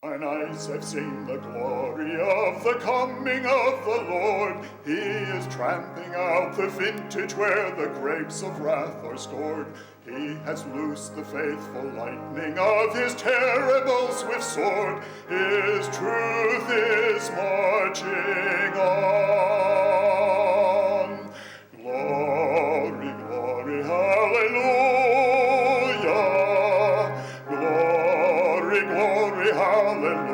Mine eyes have seen the glory of the coming of the Lord. He is tramping out the vintage where the grapes of wrath are stored. He has loosed the faithful lightning of his terrible swift sword. His truth is marching on. Glory, glory, hallelujah. Glory, glory, hallelujah.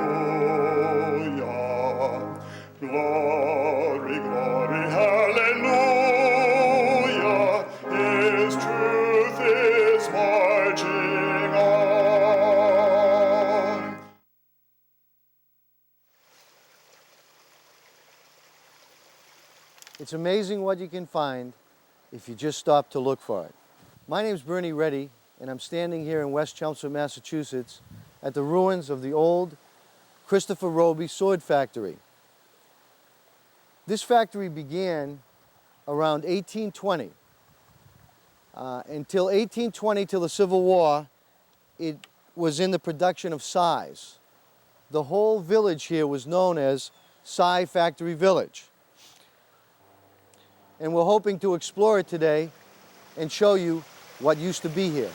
Glory, glory, hallelujah. His truth is marching on. It's amazing what you can find if you just stop to look for it. My name's Bernie Reddy, and I'm standing here in West Chelmsford, Massachusetts, at the ruins of the old Christopher Roby sword factory. This factory began around 1820. Until 1820, till the Civil War, it was in the production of size. The whole village here was known as Sci Factory Village. And we're hoping to explore it today and show you what used to be here.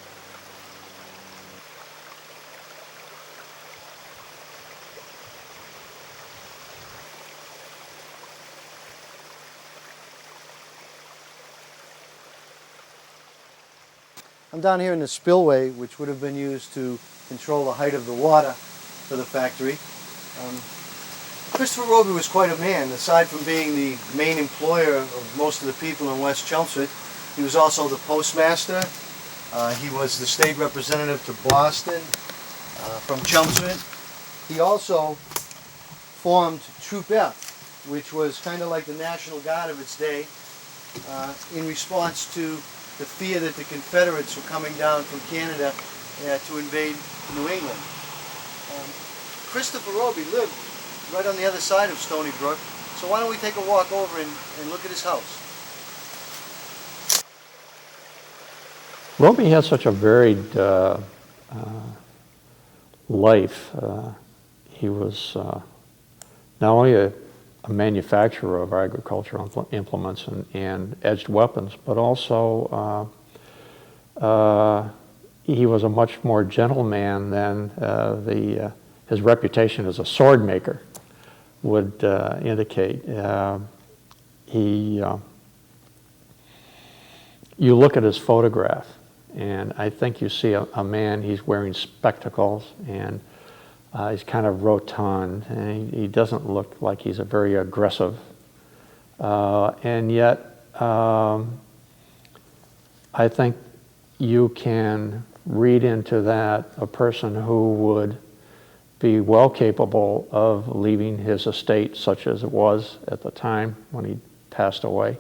I'm down here in the spillway, which would have been used to control the height of the water for the factory. Christopher Roby was quite a man. Aside from being the main employer of most of the people in West Chelmsford, he was also the postmaster. He was the state representative to Boston from Chelmsford. He also formed Troop F, which was kind of like the National Guard of its day, in response to the fear that the Confederates were coming down from Canada to invade New England. Christopher Roby lived right on the other side of Stony Brook, so why don't we take a walk over and look at his house. Roby had such a varied life. He was not only a manufacturer of agricultural implements and edged weapons, but also he was a much more gentle man than his reputation as a sword maker would indicate. You look at his photograph, and I think you see a man, he's wearing spectacles, and he's kind of rotund, and he doesn't look like he's a very aggressive. And yet, I think you can read into that a person who would be well capable of leaving his estate, such as it was at the time when he passed away,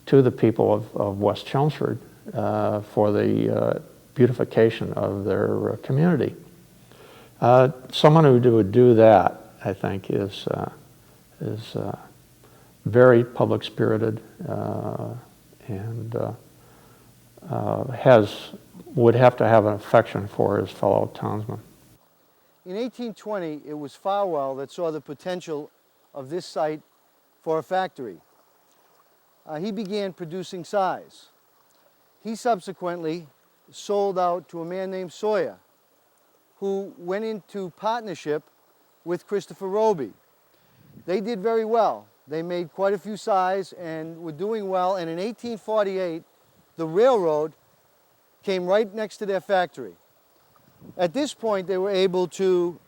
to the people of West Chelmsford for the beautification of their community. Someone who would do that, I think, is very public-spirited and would have to have an affection for his fellow townsmen. In 1820, it was Farwell that saw the potential of this site for a factory. He began producing size. He subsequently sold out to a man named Sawyer, who went into partnership with Christopher Roby. They did very well. They made quite a few size and were doing well, and in 1848, the railroad came right next to their factory. At this point, they were able to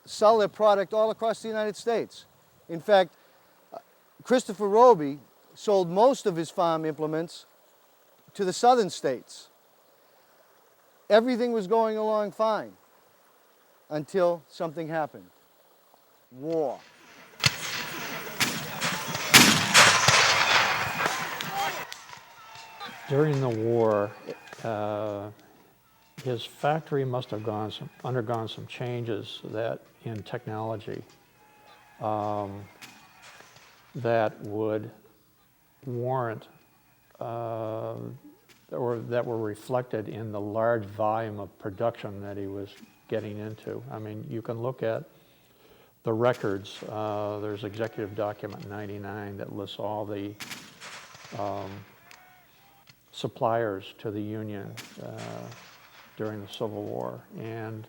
sell their product all across the United States. In fact, Christopher Roby sold most of his farm implements to the southern states. Everything was going along fine until something happened. War. During the war, his factory must have undergone some changes in technology that would warrant or that were reflected in the large volume of production that he was getting into. I mean, you can look at the records. There's Executive Document 99 that lists all the suppliers to the Union during the Civil War. And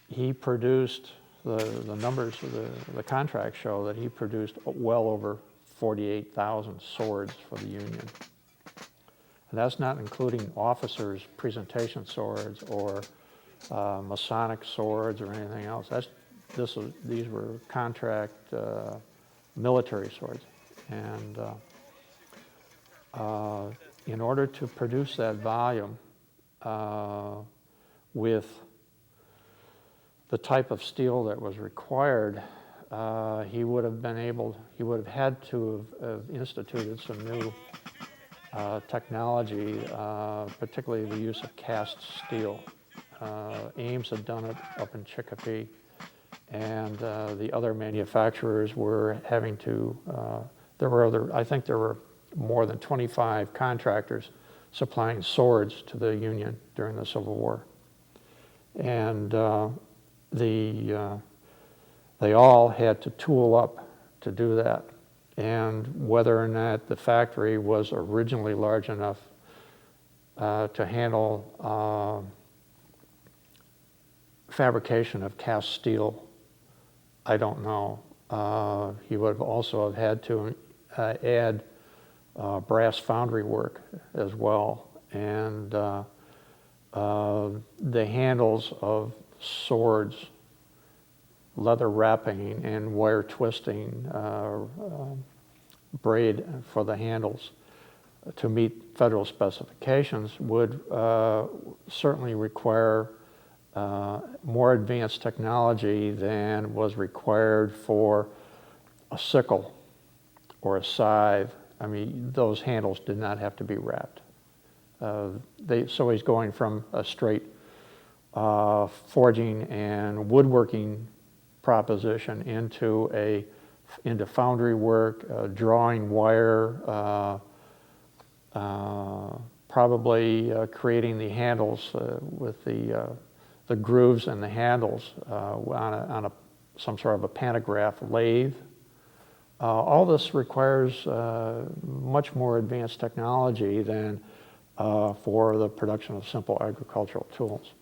he produced, the numbers of the contracts show that he produced well over 48,000 swords for the Union. And that's not including officers' presentation swords or Masonic swords or anything else. These were contract military swords. And in order to produce that volume with the type of steel that was required, he would have had to have instituted some new technology, particularly the use of cast steel. Ames had done it up in Chicopee, and the other manufacturers were having to, I think there were more than 25 contractors supplying swords to the Union during the Civil War. And they all had to tool up to do that. And whether or not the factory was originally large enough to handle fabrication of cast steel, I don't know. He would have also have had to add brass foundry work as well. And the handles of swords, leather wrapping and wire twisting, braid for the handles to meet federal specifications would certainly require more advanced technology than was required for a sickle or a scythe. I mean, those handles did not have to be wrapped. So he's going from a straight forging and woodworking proposition into foundry work, drawing wire, probably creating the handles with the grooves and the handles on some sort of a pantograph lathe. All this requires much more advanced technology than for the production of simple agricultural tools.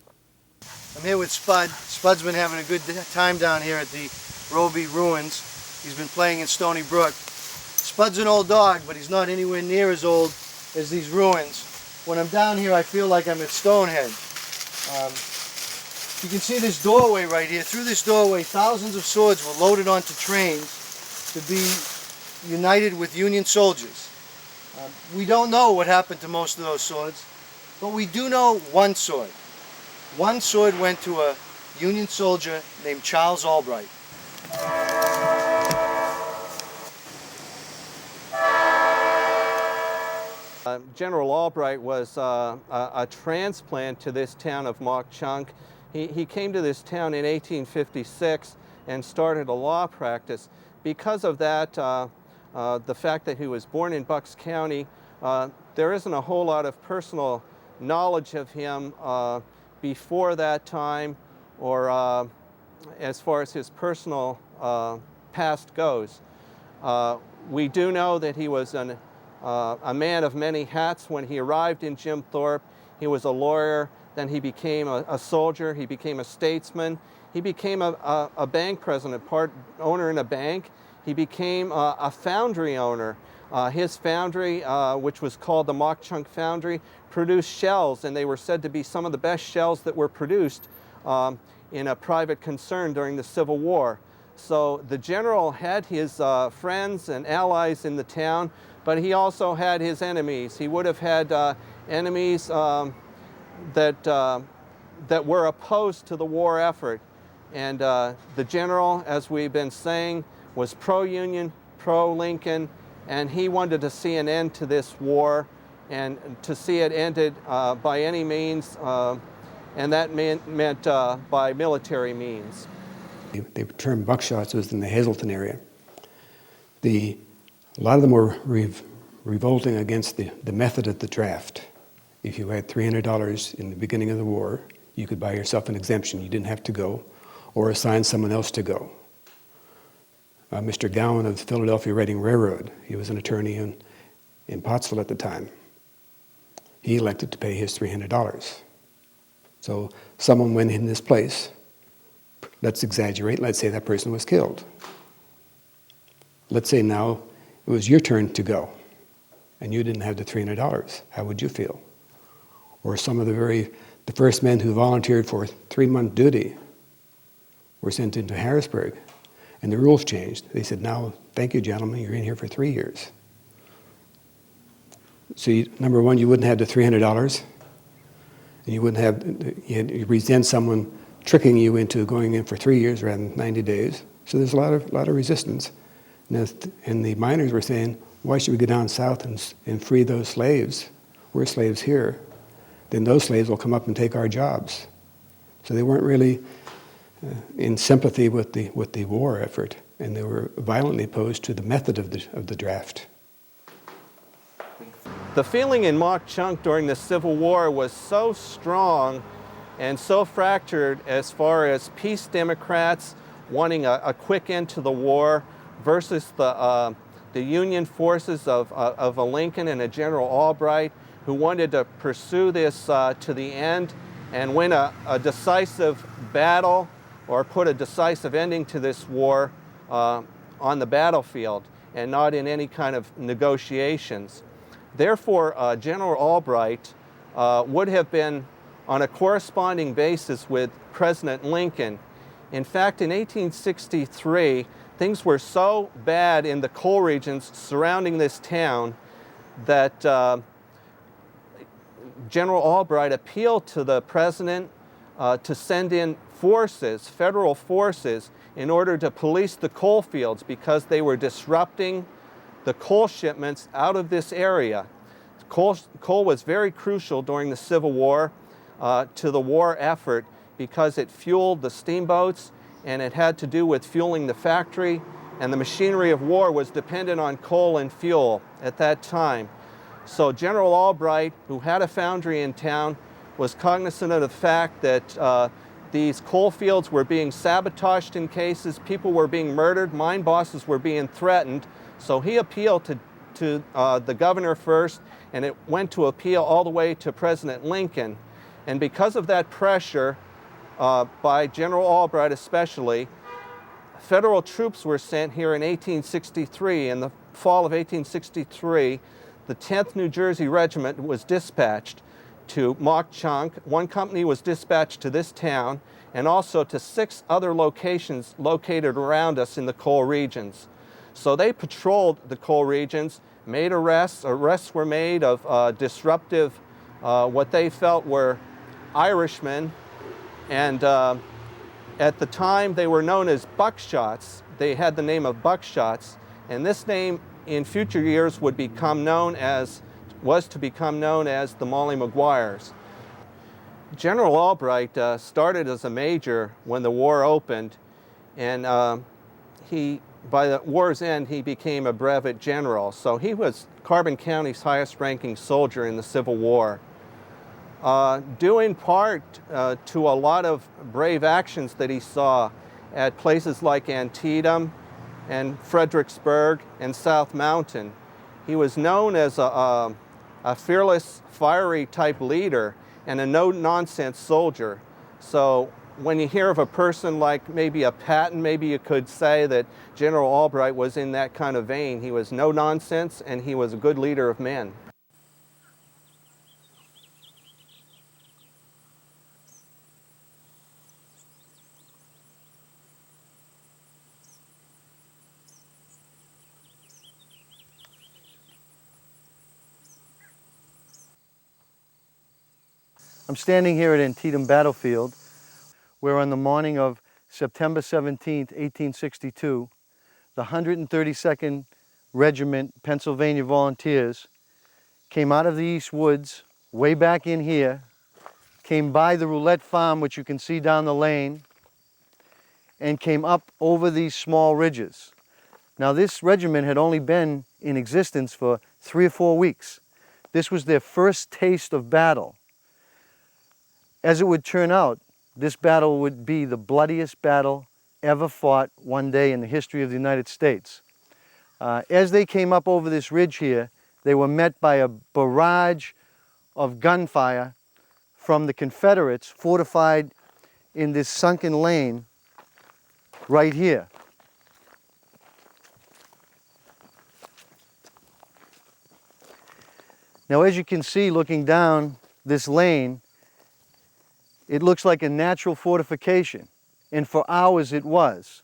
I'm here with Spud. Spud's been having a good time down here at the Roby ruins. He's been playing in Stony Brook. Spud's an old dog, but he's not anywhere near as old as these ruins. When I'm down here, I feel like I'm at Stonehenge. You can see this doorway right here. Through this doorway, thousands of swords were loaded onto trains to be united with Union soldiers. We don't know what happened to most of those swords, but we do know one sword. One sword went to a Union soldier named Charles Albright. General Albright was a transplant to this town of Mauch Chunk. He came to this town in 1856 and started a law practice. Because of that, the fact that he was born in Bucks County, there isn't a whole lot of personal knowledge of him before that time, or as far as his personal past goes. We do know that he was a man of many hats. When he arrived in Jim Thorpe, he was a lawyer, then he became a soldier, he became a statesman, he became a bank president, part owner in a bank. He became a foundry owner. His foundry, which was called the Mauch Chunk Foundry, produced shells, and they were said to be some of the best shells that were produced in a private concern during the Civil War. So the general had his friends and allies in the town, but he also had his enemies. He would have had enemies that were opposed to the war effort. And the general, as we've been saying, was pro-Union, pro-Lincoln, and he wanted to see an end to this war and to see it ended by any means, and that meant by military means. They were termed buckshots. It was in the Hazleton area. A lot of them were revolting against the method of the draft. if you had $300 in the beginning of the war, you could buy yourself an exemption. You didn't have to go, or assign someone else to go. Mr. Gowan of the Philadelphia Reading Railroad, he was an attorney in Pottsville at the time. He elected to pay his $300. So someone went in this place. Let's exaggerate. Let's say that person was killed. Let's say now it was your turn to go, and you didn't have the $300. How would you feel? Or some of the first men who volunteered for 3-month duty were sent into Harrisburg, and the rules changed. They said, now, thank you, gentlemen, you're in here for 3 years. So number one, you wouldn't have the $300, and you wouldn't have, you resent someone tricking you into going in for 3 years rather than 90 days. So there's a lot of resistance. And the miners were saying, why should we go down south and free those slaves? We're slaves here. Then those slaves will come up and take our jobs. So they weren't really in sympathy with the war effort, and they were violently opposed to the method of the draft. The feeling in Mauch Chunk during the Civil War was so strong and so fractured as far as peace Democrats wanting a quick end to the war versus the Union forces of a Lincoln and a General Albright who wanted to pursue this to the end and win a decisive battle or put a decisive ending to this war on the battlefield and not in any kind of negotiations. Therefore, General Albright would have been on a corresponding basis with President Lincoln. In fact, in 1863, things were so bad in the coal regions surrounding this town that General Albright appealed to the president to send in forces, federal forces, in order to police the coal fields because they were disrupting the coal shipments out of this area. Coal was very crucial during the Civil War to the war effort because it fueled the steamboats and it had to do with fueling the factory, and the machinery of war was dependent on coal and fuel at that time. So General Albright, who had a foundry in town, was cognizant of the fact that these coal fields were being sabotaged in cases, people were being murdered, mine bosses were being threatened. So he appealed to the governor first, and it went to appeal all the way to President Lincoln. And because of that pressure, by General Albright especially, federal troops were sent here in 1863. In the fall of 1863, the 10th New Jersey Regiment was dispatched to Mauch Chunk. One company was dispatched to this town and also to 6 other locations located around us in the coal regions. So they patrolled the coal regions, made arrests. Arrests were made of disruptive, what they felt were Irishmen, and at the time they were known as buckshots. They had the name of buckshots, and this name in future years was to become known as the Molly Maguires. General Albright started as a major when the war opened, and by the war's end, he became a brevet general. So he was Carbon County's highest ranking soldier in the Civil War. Due in part to a lot of brave actions that he saw at places like Antietam and Fredericksburg and South Mountain. He was known as a fearless, fiery type leader and a no-nonsense soldier. So when you hear of a person like maybe a Patton, maybe you could say that General Albright was in that kind of vein. He was no-nonsense and he was a good leader of men. I'm standing here at Antietam Battlefield, where on the morning of September 17th, 1862, the 132nd Regiment Pennsylvania Volunteers came out of the East Woods, way back in here, came by the Roulette Farm, which you can see down the lane, and came up over these small ridges. Now this regiment had only been in existence for 3 or 4 weeks. This was their first taste of battle. As it would turn out, this battle would be the bloodiest battle ever fought one day in the history of the United States. As they came up over this ridge here, they were met by a barrage of gunfire from the Confederates fortified in this sunken lane right here. Now, as you can see, looking down this lane, it looks like a natural fortification, and for hours it was.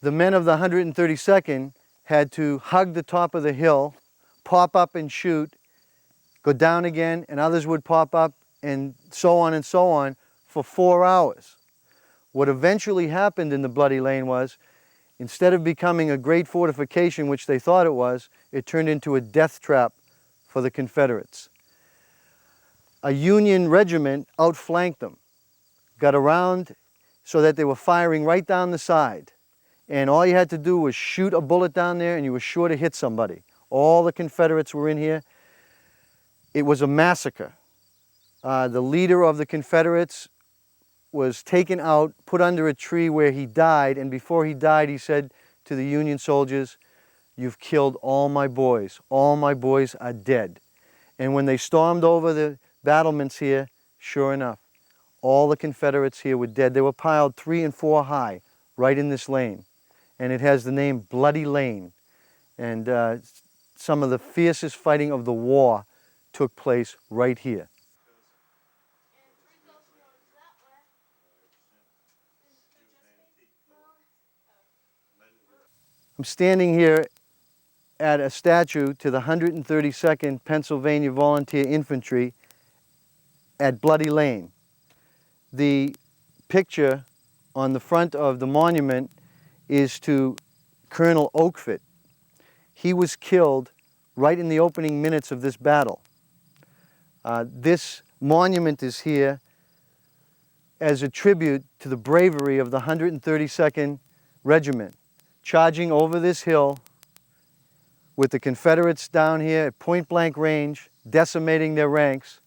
The men of the 132nd had to hug the top of the hill, pop up and shoot, go down again, and others would pop up, and so on for 4 hours. What eventually happened in the Bloody Lane was, instead of becoming a great fortification, which they thought it was, it turned into a death trap for the Confederates. A Union regiment outflanked them, got around so that they were firing right down the side. And all you had to do was shoot a bullet down there and you were sure to hit somebody. All the Confederates were in here. It was a massacre. The leader of the Confederates was taken out, put under a tree where he died, and before he died he said to the Union soldiers, "You've killed all my boys. All my boys are dead." And when they stormed over the battlements here, sure enough, all the Confederates here were dead. They were piled 3 and 4 high right in this lane. And it has the name Bloody Lane. And some of the fiercest fighting of the war took place right here. I'm standing here at a statue to the 132nd Pennsylvania Volunteer Infantry at Bloody Lane. The picture on the front of the monument is to Colonel Oakford. He was killed right in the opening minutes of this battle. This monument is here as a tribute to the bravery of the 132nd Regiment, charging over this hill with the Confederates down here at point-blank range, decimating their ranks.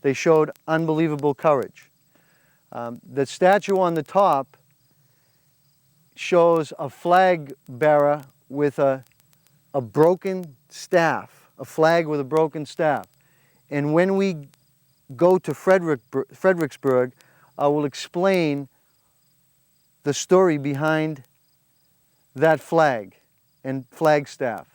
They showed unbelievable courage. The statue on the top shows a flag bearer with a broken staff, a flag with a broken staff. And when we go to Fredericksburg, I will explain the story behind that flag and flagstaff.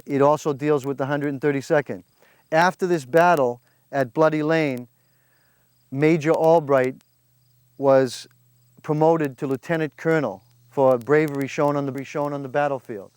It also deals with the 132nd. After this battle at Bloody Lane, Major Albright was promoted to lieutenant colonel for bravery shown on the battlefield.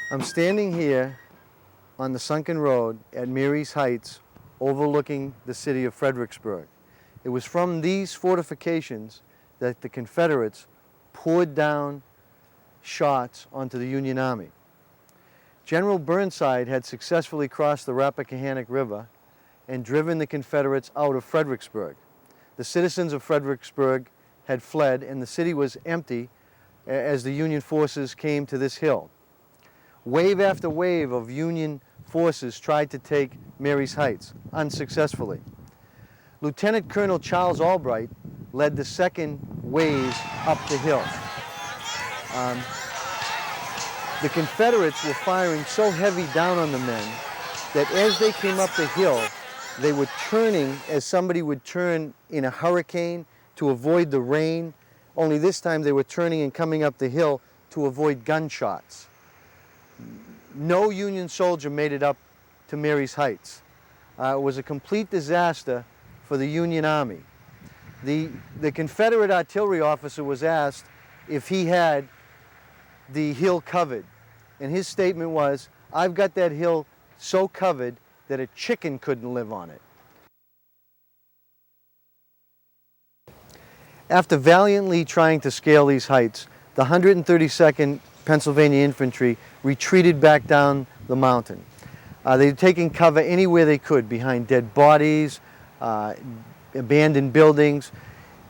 I'm standing here on the sunken road at Mary's Heights overlooking the city of Fredericksburg. It was from these fortifications that the Confederates poured down shots onto the Union Army. General Burnside had successfully crossed the Rappahannock River and driven the Confederates out of Fredericksburg. The citizens of Fredericksburg had fled and the city was empty as the Union forces came to this hill. Wave after wave of Union forces tried to take Mary's Heights, unsuccessfully. Lieutenant Colonel Charles Albright led the second wave up the hill. The Confederates were firing so heavy down on the men that as they came up the hill, they were turning as somebody would turn in a hurricane to avoid the rain, only this time they were turning and coming up the hill to avoid gunshots. No Union soldier made it up to Mary's Heights. It was a complete disaster for the Union Army. The Confederate artillery officer was asked if he had the hill covered. And his statement was, "I've got that hill so covered that a chicken couldn't live on it. After valiantly trying to scale these heights, the 132nd Pennsylvania Infantry retreated back down the mountain. They were taking cover anywhere they could, behind dead bodies, abandoned buildings.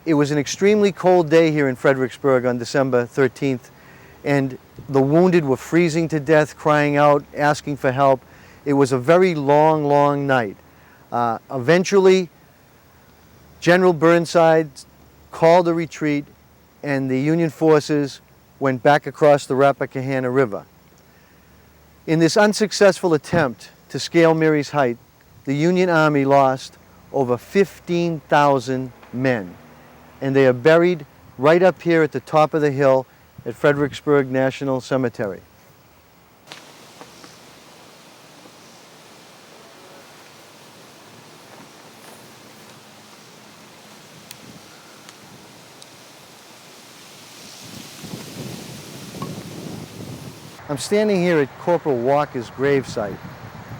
It was an extremely cold day here in Fredericksburg on December 13th, and the wounded were freezing to death, crying out, asking for help. It was a very long, long night. Eventually, General Burnside called a retreat, and the Union forces went back across the Rappahannock River. In this unsuccessful attempt to scale Mary's Height, the Union Army lost over 15,000 men, and they are buried right up here at the top of the hill at Fredericksburg National Cemetery. I'm standing here at Corporal Walker's gravesite.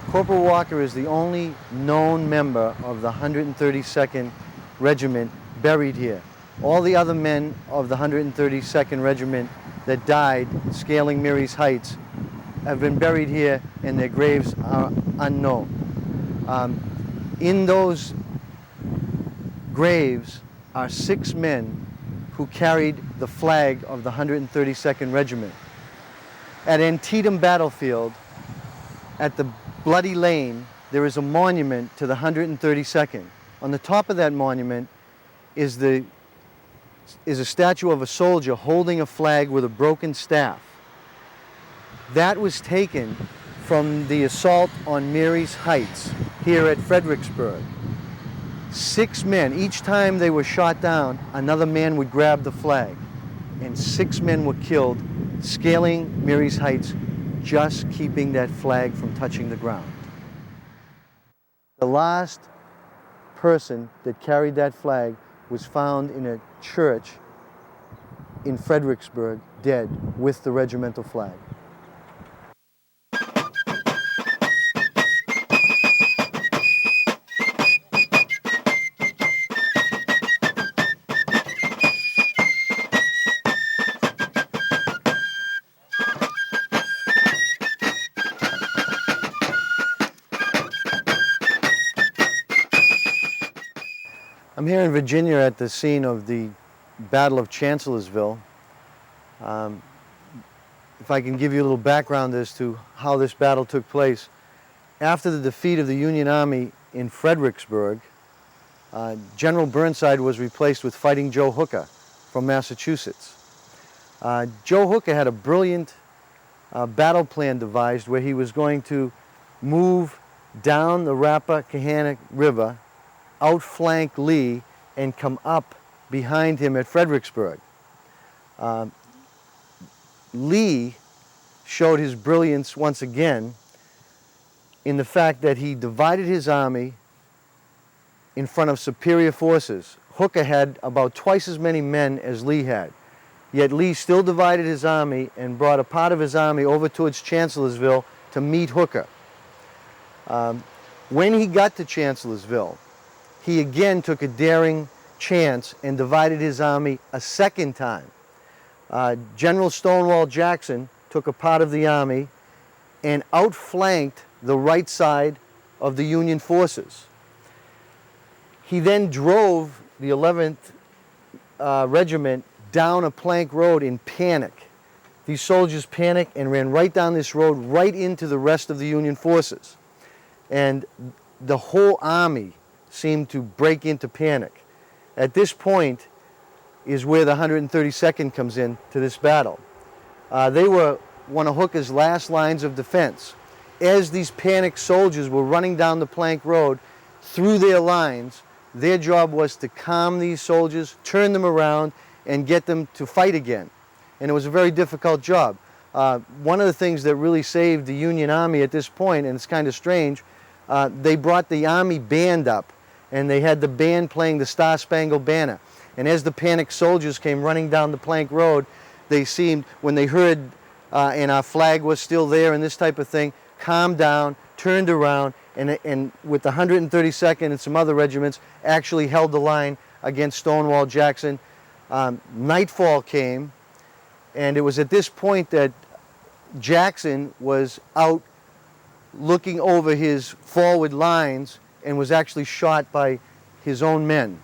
Corporal Walker is the only known member of the 132nd Regiment buried here. All the other men of the 132nd Regiment that died scaling Mary's Heights have been buried here, and their graves are unknown. In those graves are 6 men who carried the flag of the 132nd Regiment. At Antietam Battlefield, at the Bloody Lane, there is a monument to the 132nd. On the top of that monument is a statue of a soldier holding a flag with a broken staff. That was taken from the assault on Mary's Heights here at Fredericksburg. 6 men, each time they were shot down, another man would grab the flag, and 6 men were killed scaling Mary's Heights, just keeping that flag from touching the ground. The last person that carried that flag was found in a church in Fredericksburg, dead, with the regimental flag. I'm here in Virginia at the scene of the Battle of Chancellorsville. If I can give you a little background as to how this battle took place. After the defeat of the Union Army in Fredericksburg, General Burnside was replaced with Fighting Joe Hooker from Massachusetts. Joe Hooker had a brilliant battle plan devised where he was going to move down the Rappahannock River, outflank Lee, and come up behind him at Fredericksburg. Lee showed his brilliance once again in the fact that he divided his army in front of superior forces. Hooker had about twice as many men as Lee had, yet Lee still divided his army and brought a part of his army over towards Chancellorsville to meet Hooker. When he got to Chancellorsville, he again took a daring chance and divided his army a second time. General Stonewall Jackson took a part of the army and outflanked the right side of the Union forces. He then drove the 11th Regiment down a plank road in panic. These soldiers panicked and ran right down this road, right into the rest of the Union forces. And the whole army seemed to break into panic. At this point is where the 132nd comes in to this battle. They were one of Hooker's last lines of defense. As these panicked soldiers were running down the plank road through their lines, their job was to calm these soldiers, turn them around, and get them to fight again. And it was a very difficult job. One of the things that really saved the Union Army at this point, and it's kind of strange, they brought the Army band up, and they had the band playing the Star-Spangled Banner. And as the panicked soldiers came running down the plank road, they seemed, when they heard and our flag was still there and this type of thing, calmed down, turned around, and with the 132nd and some other regiments actually held the line against Stonewall Jackson. Nightfall came, and it was at this point that Jackson was out looking over his forward lines and was actually shot by his own men.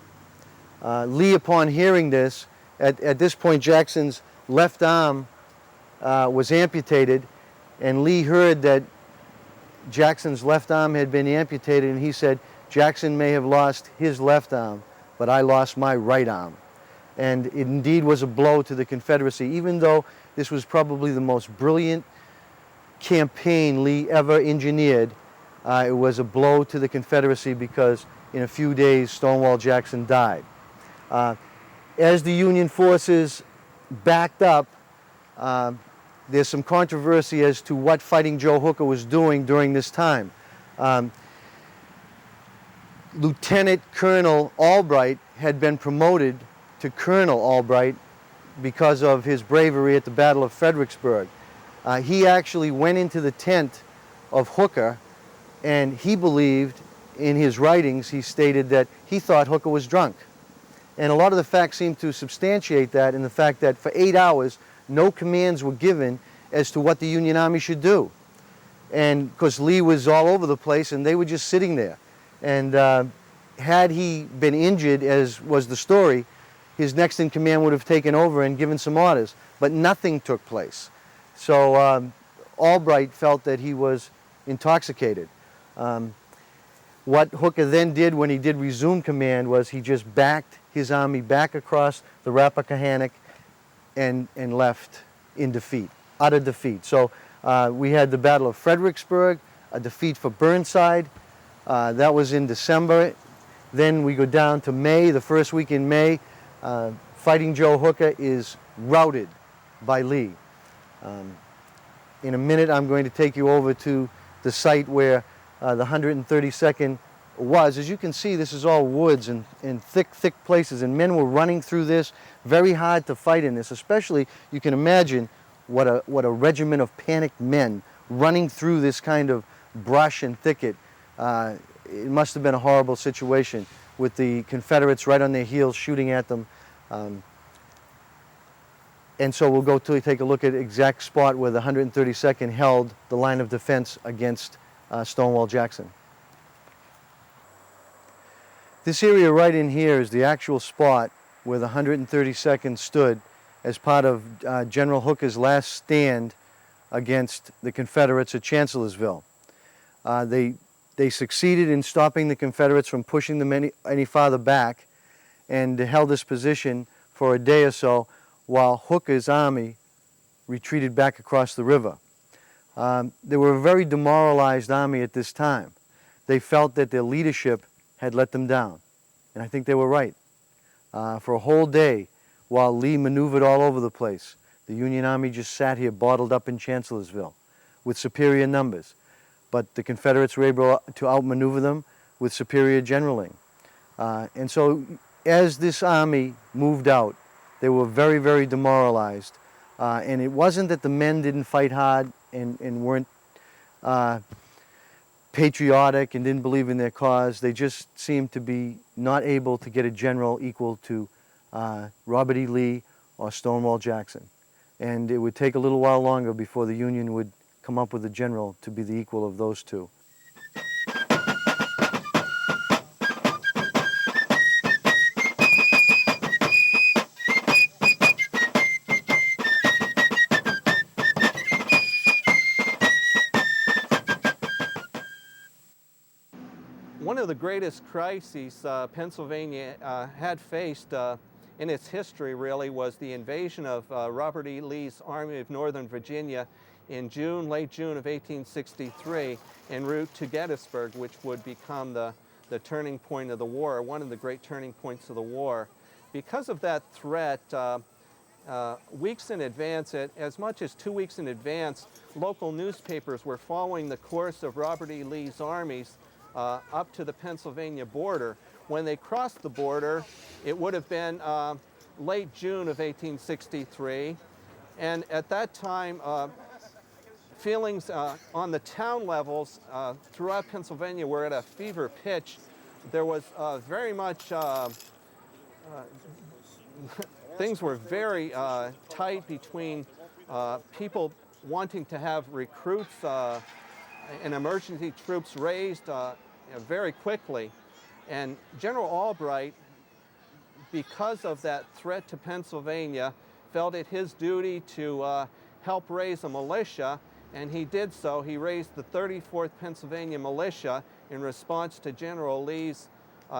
Lee, upon hearing this, at this point Jackson's left arm was amputated, and Lee heard that Jackson's left arm had been amputated, and he said, Jackson may have lost his left arm, but I lost my right arm. And it indeed was a blow to the Confederacy, even though this was probably the most brilliant campaign Lee ever engineered. It was a blow to the Confederacy because in a few days Stonewall Jackson died. As the Union forces backed up, there's some controversy as to what Fighting Joe Hooker was doing during this time. Lieutenant Colonel Albright had been promoted to Colonel Albright because of his bravery at the Battle of Fredericksburg. He actually went into the tent of Hooker, and he believed, in his writings, he stated that he thought Hooker was drunk. And a lot of the facts seem to substantiate that in the fact that for 8 hours, no commands were given as to what the Union Army should do. And because Lee was all over the place and they were just sitting there. And had he been injured, as was the story, his next in command would have taken over and given some orders. But nothing took place. So Albright felt that he was intoxicated. What Hooker then did when he did resume command was he just backed his army back across the Rappahannock and left in defeat, utter defeat. So we had the Battle of Fredericksburg, a defeat for Burnside. That was in December. Then we go down to May, the first week in May. Fighting Joe Hooker is routed by Lee. In a minute, I'm going to take you over to the site where the 132nd was. As you can see, this is all woods and thick places, and men were running through this. Very hard to fight in this, especially, you can imagine what a regiment of panicked men running through this kind of brush and thicket. It must have been a horrible situation with the Confederates right on their heels shooting at them. And so we'll go to take a look at the exact spot where the 132nd held the line of defense against Stonewall Jackson. This area right in here is the actual spot where the 132nd stood as part of General Hooker's last stand against the Confederates at Chancellorsville. They succeeded in stopping the Confederates from pushing them any farther back, and held this position for a day or so while Hooker's army retreated back across the river. They were a very demoralized army at this time. They felt that their leadership had let them down, and I think they were right. For a whole day, while Lee maneuvered all over the place, the Union Army just sat here bottled up in Chancellorsville with superior numbers. But the Confederates were able to outmaneuver them with superior generaling. And so as this army moved out, they were very, very demoralized. And it wasn't that the men didn't fight hard and weren't patriotic and didn't believe in their cause. They just seemed to be not able to get a general equal to Robert E. Lee or Stonewall Jackson. And it would take a little while longer before the Union would come up with a general to be the equal of those two. One of the greatest crises Pennsylvania had faced in its history really was the invasion of Robert E. Lee's Army of Northern Virginia in late June of 1863 en route to Gettysburg, which would become the turning point of the war, one of the great turning points of the war. Because of that threat, weeks in advance, as much as 2 weeks in advance, local newspapers were following the course of Robert E. Lee's armies up to the Pennsylvania border. When they crossed the border, it would have been late June of 1863, and at that time, feelings on the town levels throughout Pennsylvania were at a fever pitch. There was very much, things were very tight between people wanting to have recruits and emergency troops raised very quickly. And General Albright, because of that threat to Pennsylvania, felt it his duty to help raise a militia, and he did so. He raised the 34th Pennsylvania Militia in response to General Lee's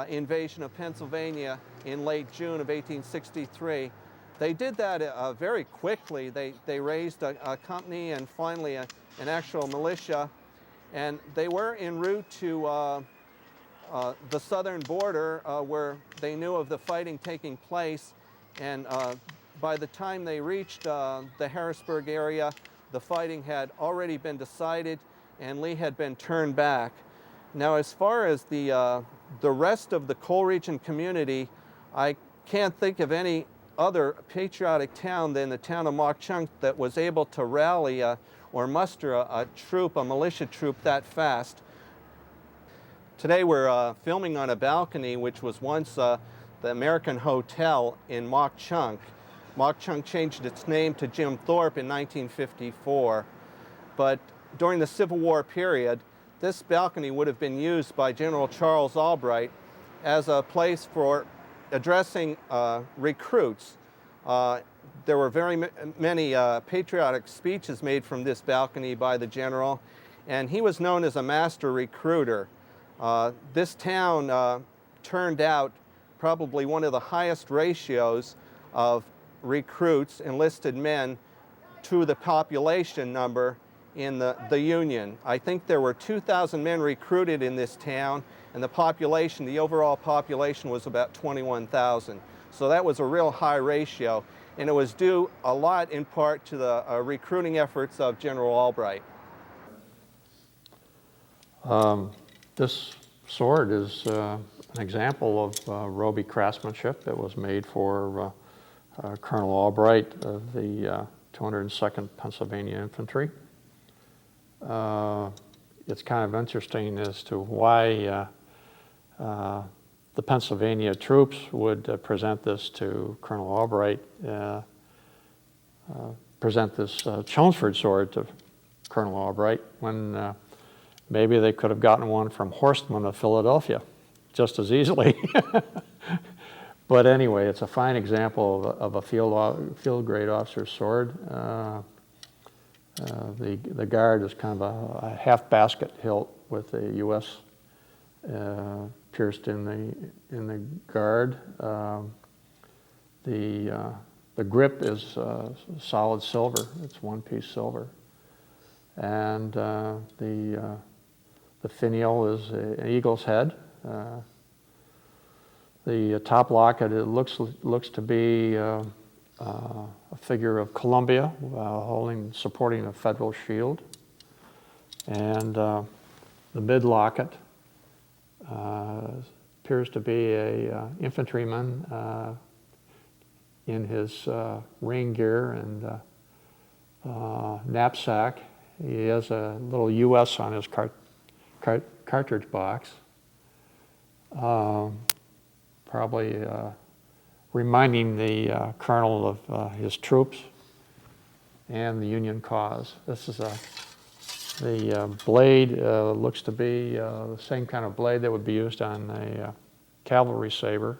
invasion of Pennsylvania in late June of 1863. They did that very quickly. They raised a company and finally an actual militia, and they were en route to the southern border where they knew of the fighting taking place, and by the time they reached the Harrisburg area, the fighting had already been decided and Lee had been turned back. Now, as far as the rest of the coal region community, I can't think of any other patriotic town than the town of Mock Chunk that was able to rally or muster a troop, a militia troop, that fast. Today we're filming on a balcony which was once the American Hotel in Mock Chunk. Mock Chunk changed its name to Jim Thorpe in 1954, but during the Civil War period, this balcony would have been used by General Charles Albright as a place for addressing recruits. There were very many patriotic speeches made from this balcony by the general, and he was known as a master recruiter. This town turned out probably one of the highest ratios of recruits, enlisted men, to the population number in the Union. I think there were 2,000 men recruited in this town, and the population, the overall population, was about 21,000. So that was a real high ratio, and it was due a lot in part to the recruiting efforts of General Albright. This sword is an example of Roby craftsmanship that was made for Colonel Albright of the 202nd Pennsylvania Infantry. It's kind of interesting as to why the Pennsylvania troops would present this to Colonel Albright, present this Chelmsford sword to Colonel Albright, when maybe they could have gotten one from Horstman of Philadelphia just as easily. But anyway, it's a fine example of a field-grade officer's sword. The guard is kind of a half-basket hilt with a U.S. Pierced in the guard. The grip is solid silver. It's one-piece silver, and the finial is an eagle's head. The top locket, it looks to be a figure of Columbia supporting a Federal shield, and the mid locket appears to be a infantryman in his rain gear and knapsack. He has a little U.S. on his cartridge box. Probably reminding the colonel of his troops and the Union cause. This is the blade looks to be the same kind of blade that would be used on a cavalry saber,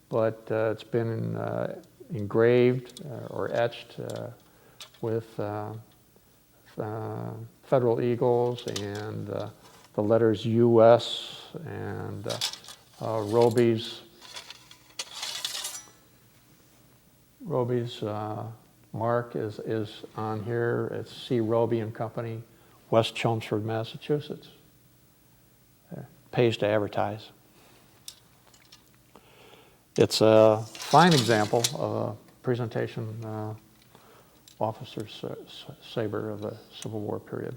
but it's been engraved or etched with Federal eagles and the letters U.S. and Roby's mark is on here. It's C. Roby and Company, West Chelmsford, Massachusetts. Pays to advertise. It's a fine example of a presentation officer's saber of the Civil War period.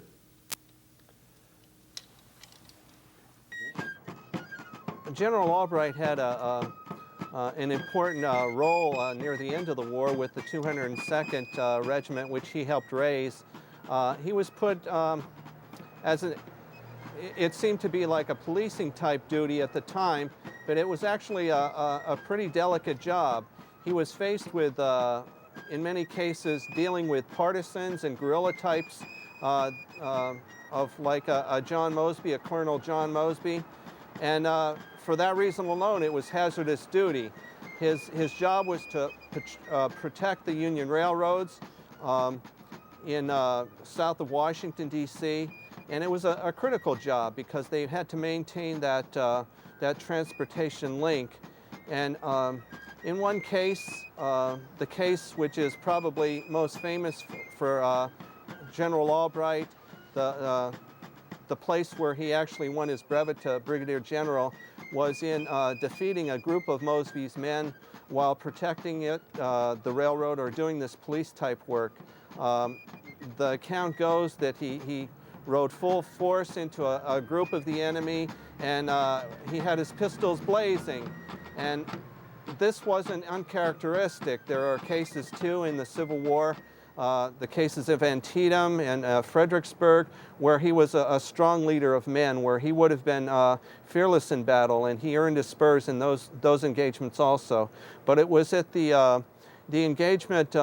General Albright had an important role near the end of the war with the 202nd Regiment, which he helped raise. He was put as it seemed to be like a policing type duty at the time, but it was actually a pretty delicate job. He was faced with, in many cases, dealing with partisans and guerrilla types of like a John Mosby, a Colonel John Mosby. And for that reason alone, it was hazardous duty. His job was to protect the Union railroads in south of Washington, D.C., and it was a critical job because they had to maintain that, that transportation link. And in one case, the case which is probably most famous for General Albright, the place where he actually won his brevet to Brigadier General, was in defeating a group of Mosby's men while protecting it, the railroad, or doing this police type work. The account goes that he rode full force into a group of the enemy, and he had his pistols blazing. And this wasn't uncharacteristic. There are cases too in the Civil War, the cases of Antietam and Fredericksburg, where he was a strong leader of men, where he would have been fearless in battle, and he earned his spurs in those engagements also. But it was at the engagement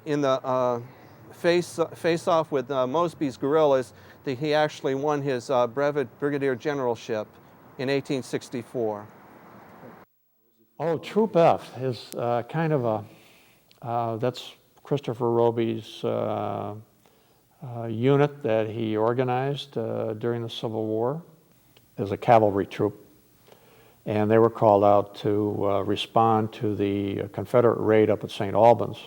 in the face-off with Mosby's guerrillas that he actually won his brevet brigadier generalship in 1864. Oh, Troop F is kind of a, that's Christopher Roby's unit that he organized during the Civil War as a cavalry troop. And they were called out to respond to the Confederate raid up at St. Albans.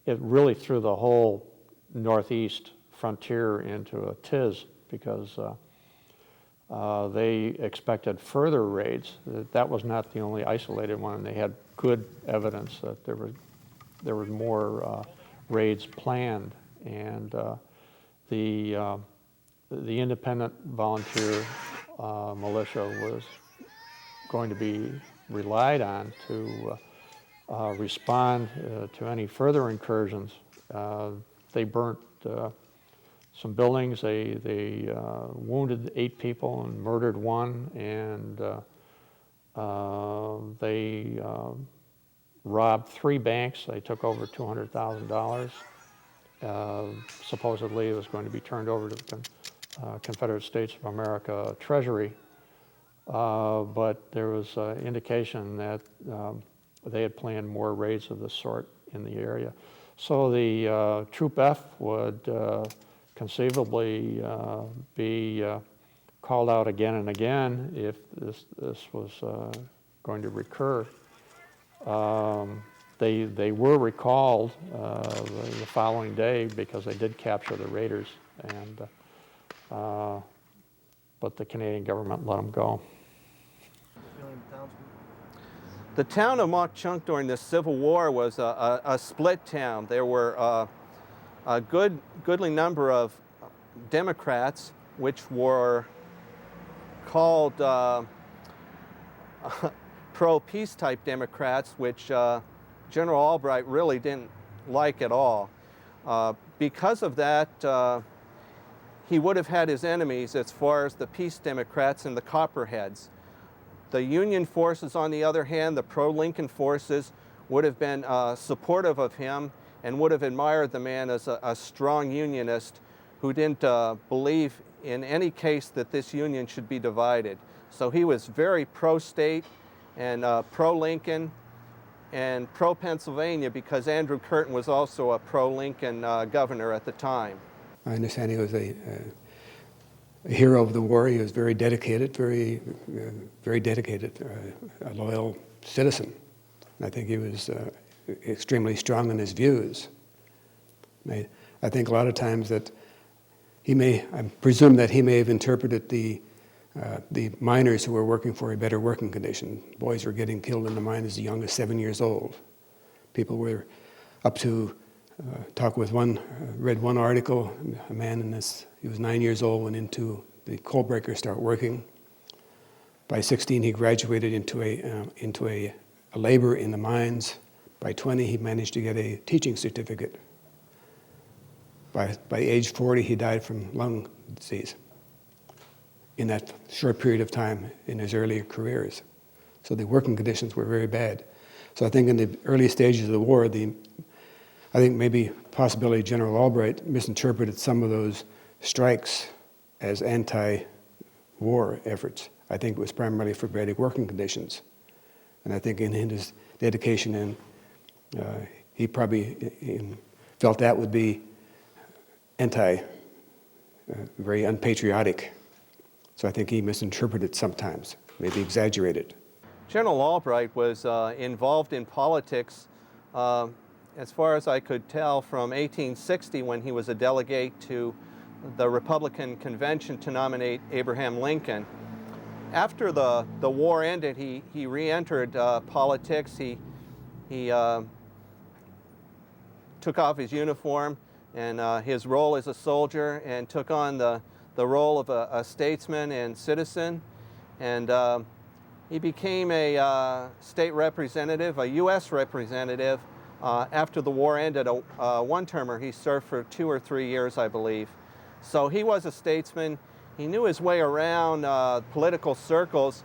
It really threw the whole northeast frontier into a tiz because they expected further raids. That was not the only isolated one, and they had good evidence that there was more raids planned. And the independent volunteer militia was going to be relied on to respond to any further incursions. They burnt some buildings. They wounded 8 people and murdered 1, and they robbed 3 banks. They took over $200,000. Supposedly it was going to be turned over to the Confederate States of America Treasury, but there was indication that they had planned more raids of this sort in the area. So the Troop F would conceivably be called out again and again if this was going to recur. They were recalled the following day because they did capture the raiders, and but the Canadian government let them go. The town of Mauch Chunk during the Civil War was a split town. There were a goodly number of Democrats, which were called pro-peace type Democrats, which General Albright really didn't like at all. Because of that, he would have had his enemies as far as the peace Democrats and the Copperheads. The Union forces, on the other hand, the pro-Lincoln forces, would have been supportive of him and would have admired the man as a strong Unionist who didn't believe in any case that this Union should be divided. So he was very pro-state and pro-Lincoln and pro-Pennsylvania because Andrew Curtin was also a pro-Lincoln governor at the time. I understand he was a hero of the war. He was very dedicated, very dedicated, a loyal citizen. And I think he was extremely strong in his views. I think a lot of times that I presume that he may have interpreted the miners who were working for a better working condition. Boys were getting killed in the mine as young as 7 years old. People were up to read one article, a man he was 9 years old, went into the coal breaker, started working. By 16, he graduated into a labor in the mines. By 20, he managed to get a teaching certificate. By age 40, he died from lung disease in that short period of time in his earlier careers. So the working conditions were very bad. So I think in the early stages of the war, I think maybe possibly General Albright misinterpreted some of those strikes as anti-war efforts. I think it was primarily for better working conditions. And I think in his dedication, he probably felt that would be very unpatriotic. So I think he misinterpreted sometimes, maybe exaggerated. General Albright was involved in politics, as far as I could tell, from 1860 when he was a delegate to the Republican convention to nominate Abraham Lincoln. After the war ended, he re-entered politics. He took off his uniform and his role as a soldier and took on the role of a statesman and citizen. And he became a state representative, a U.S. representative, after the war ended, a one-termer. He served for 2 or 3 years, I believe. So he was a statesman. He knew his way around political circles.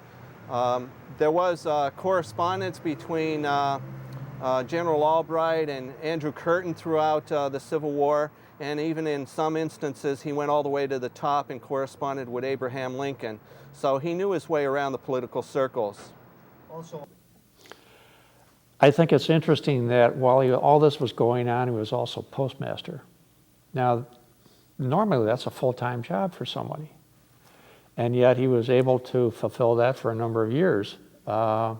There was correspondence between General Albright and Andrew Curtin throughout the Civil War, and even in some instances he went all the way to the top and corresponded with Abraham Lincoln. So he knew his way around the political circles. Also, I think it's interesting that while all this was going on, he was also postmaster. Now, normally that's a full-time job for somebody, and yet he was able to fulfill that for a number of years. I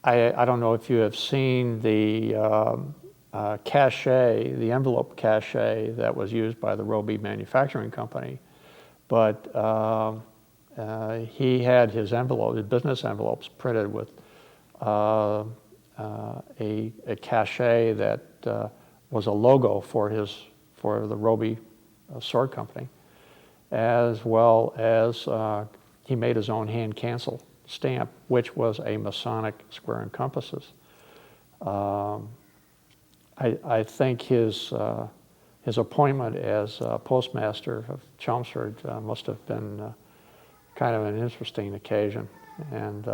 don't know if you have seen the cachet, the envelope cachet that was used by the Roby Manufacturing Company, but he had his business envelopes printed with a cachet that was a logo for the Roby sword company, as well as he made his own hand cancel stamp, which was a Masonic square and compasses. I think his appointment as postmaster of Chelmsford must have been kind of an interesting occasion, and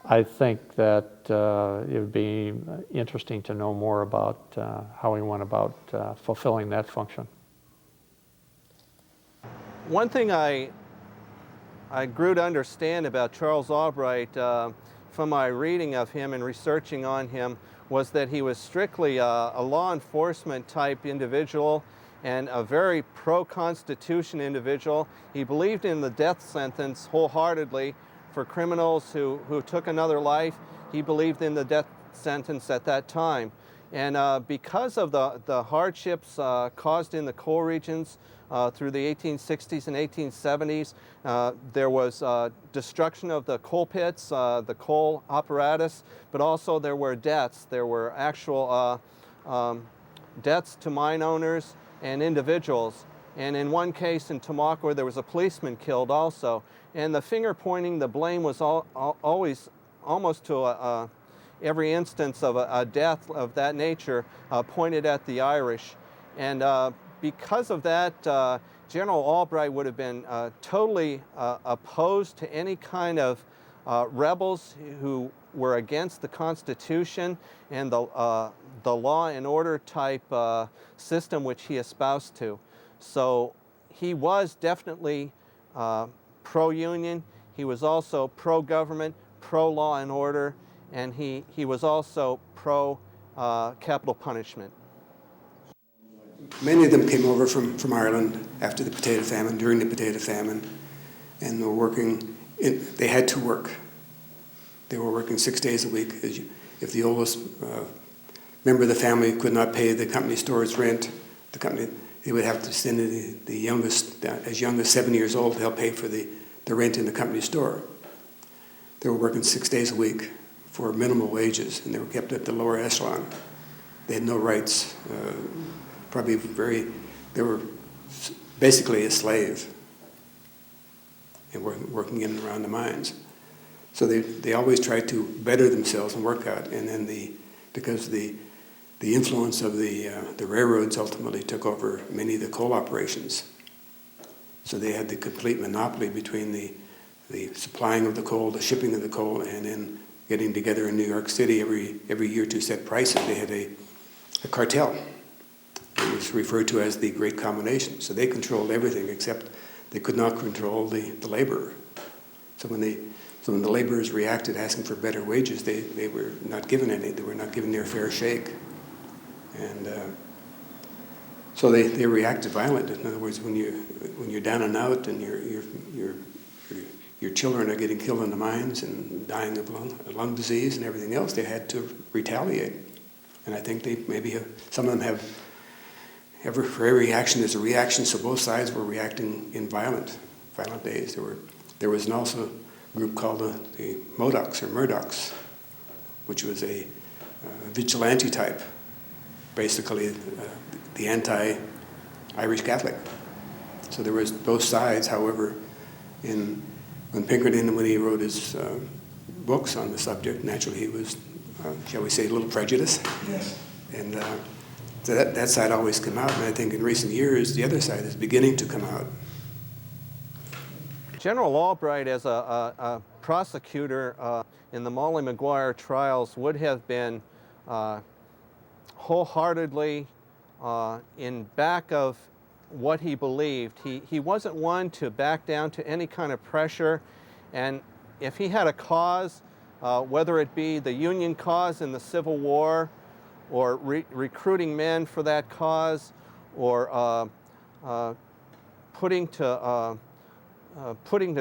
I think that it would be interesting to know more about how he went about fulfilling that function. One thing I grew to understand about Charles Albright from my reading of him and researching on him was that he was strictly a law enforcement type individual and a very pro-Constitution individual. He believed in the death sentence wholeheartedly for criminals who took another life. He believed in the death sentence at that time. And because of the hardships caused in the coal regions through the 1860s and 1870s, there was destruction of the coal pits, the coal apparatus, but also there were deaths. There were actual deaths to mine owners and individuals. And in one case in Tamaqua, there was a policeman killed also. And the finger pointing, the blame was always almost to every instance of a death of that nature pointed at the Irish. And because of that, General Albright would have been totally opposed to any kind of rebels who were against the Constitution and the law and order type system which he espoused to. So he was definitely pro-union. He was also pro-government, pro-law and order, and he was also pro-capital punishment. Many of them came over from Ireland after the potato famine, during the potato famine, and were working. They had to work. They were working 6 days a week. If the oldest member of the family could not pay the company store's rent, they would have to send the youngest, as young as 7 years old, to help pay for the rent in the company store. They were working 6 days a week for minimal wages, and they were kept at the lower echelon. They had no rights. They were basically a slave and working in and around the mines. So they always tried to better themselves and work out. And then because the the influence of the railroads ultimately took over many of the coal operations. So they had the complete monopoly between the supplying of the coal, the shipping of the coal, and then getting together in New York City every year to set prices. They had a cartel. It was referred to as the Great Combination. So they controlled everything except they could not control the laborer. So when the laborers reacted asking for better wages, they were not given any. They were not given their fair shake. And so they reacted violently. In other words, when you're down and out and your children are getting killed in the mines and dying of lung disease and everything else, they had to retaliate. And I think some of them have, for every action there's a reaction, so both sides were reacting in violent days. There was also a group called the Murdochs, which was a vigilante type, basically the anti-Irish Catholic. So there was both sides. However, when Pinkerton, when he wrote his books on the subject, naturally he was, shall we say, a little prejudiced. Yes. And so that side always came out, and I think in recent years the other side is beginning to come out. General Albright, as a prosecutor in the Molly Maguire trials, would have been wholeheartedly in back of what he believed. He wasn't one to back down to any kind of pressure, and if he had a cause, whether it be the Union cause in the Civil War, or recruiting men for that cause, or putting to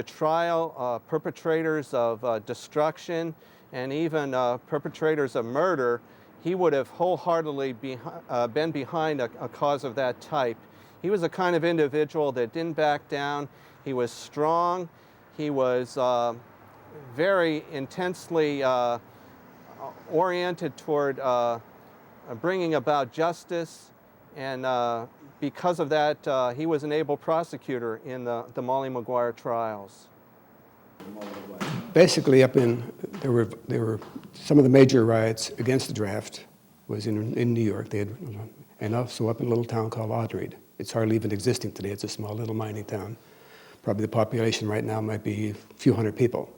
trial perpetrators of destruction and even perpetrators of murder, he would have wholeheartedly been behind a cause of that type. He was a kind of individual that didn't back down. He was strong. He was very intensely oriented toward bringing about justice, and because of that, he was an able prosecutor in the Molly Maguire trials. Basically, there were some of the major riots against the draft was in New York. And also up in a little town called Albright. It's hardly even existing today. It's a small little mining town. Probably the population right now might be a few hundred people.